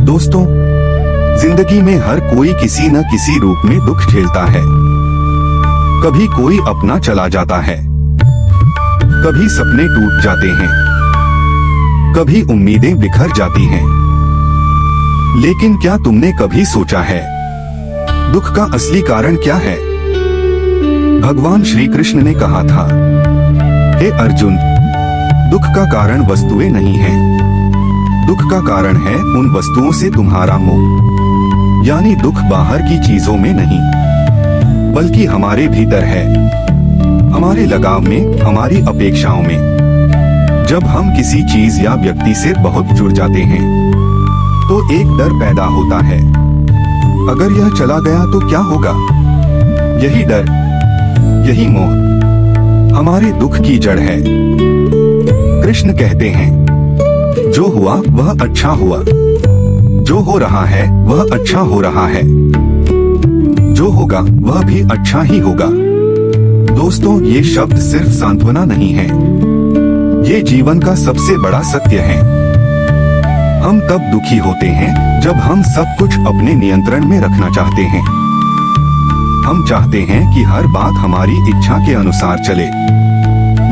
दोस्तों, जिंदगी में हर कोई किसी न किसी रूप में दुख झेलता है। कभी कोई अपना चला जाता है, कभी सपने टूट जाते हैं, कभी उम्मीदें बिखर जाती हैं। लेकिन क्या तुमने कभी सोचा है दुख का असली कारण क्या है? भगवान श्री कृष्ण ने कहा था, हे अर्जुन, दुख का कारण वस्तुएं नहीं हैं। दुख का कारण है उन वस्तुओं से तुम्हारा मोह। यानी दुख बाहर की चीजों में नहीं, बल्कि हमारे भीतर है, हमारे लगाव में, हमारी अपेक्षाओं में। जब हम किसी चीज या व्यक्ति से बहुत जुड़ जाते हैं तो एक डर पैदा होता है, अगर यह चला गया तो क्या होगा? यही डर, यही मोह हमारे दुख की जड़ है। कृष्ण कहते हैं, जो हुआ वह अच्छा हुआ, जो हो रहा है वह अच्छा हो रहा है, जो होगा वह भी अच्छा ही होगा। दोस्तों, ये शब्द सिर्फ सांत्वना नहीं है, ये जीवन का सबसे बड़ा सत्य है। हम तब दुखी होते हैं जब हम सब कुछ अपने नियंत्रण में रखना चाहते हैं। हम चाहते हैं कि हर बात हमारी इच्छा के अनुसार चले,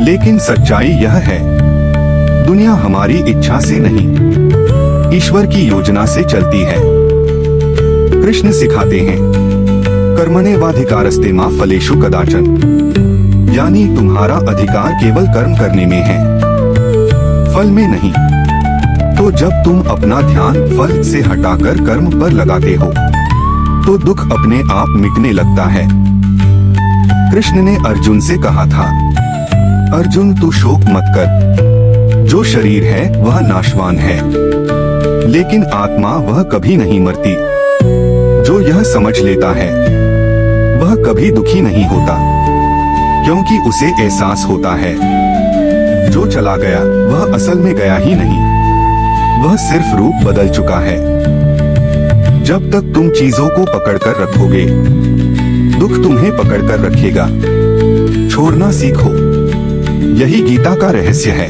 लेकिन सच्चाई यह है, दुनिया हमारी इच्छा से नहीं, ईश्वर की योजना से चलती है। कृष्ण सिखाते हैं, कर्मण्येवाधिकारस्ते मा फलेषु कदाचन। यानी तुम्हारा अधिकार केवल कर्म करने में है, फल में नहीं। तो जब तुम अपना ध्यान फल से हटाकर कर्म पर लगाते हो तो दुख अपने आप मिटने लगता है। कृष्ण ने अर्जुन से कहा था, अर्जुन तू शोक मत कर, जो शरीर है वह नाशवान है, लेकिन आत्मा वह कभी नहीं मरती। जो यह समझ लेता है वह कभी दुखी नहीं होता, क्योंकि उसे एहसास होता है जो चला गया वह असल में गया ही नहीं, वह सिर्फ रूप बदल चुका है। जब तक तुम चीजों को पकड़कर रखोगे, दुख तुम्हें पकड़कर रखेगा। छोड़ना सीखो, यही गीता का रहस्य है।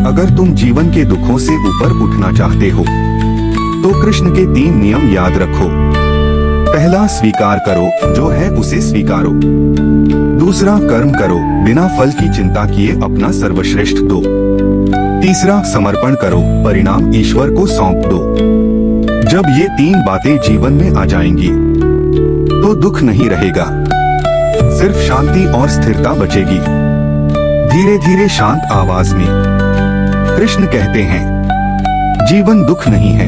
अगर तुम जीवन के दुखों से ऊपर उठना चाहते हो तो कृष्ण के 3 नियम याद रखो। पहला, स्वीकार करो, जो है उसे स्वीकारो। दूसरा, कर्म करो, बिना फल की चिंता किए अपना सर्वश्रेष्ठ दो। तीसरा, समर्पण करो, परिणाम ईश्वर को सौंप दो। जब ये 3 बातें जीवन में आ जाएंगी तो दुख नहीं रहेगा, सिर्फ शांति और स्थिरता बचेगी। धीरे धीरे शांत आवाज में कृष्ण कहते हैं, जीवन दुख नहीं है,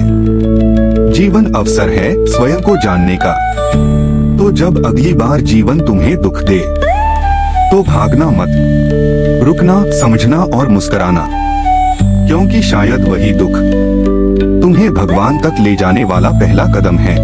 जीवन अवसर है स्वयं को जानने का। तो जब अगली बार जीवन तुम्हें दुख दे तो भागना मत, रुकना, समझना और मुस्कुराना, क्योंकि शायद वही दुख तुम्हें भगवान तक ले जाने वाला पहला कदम है।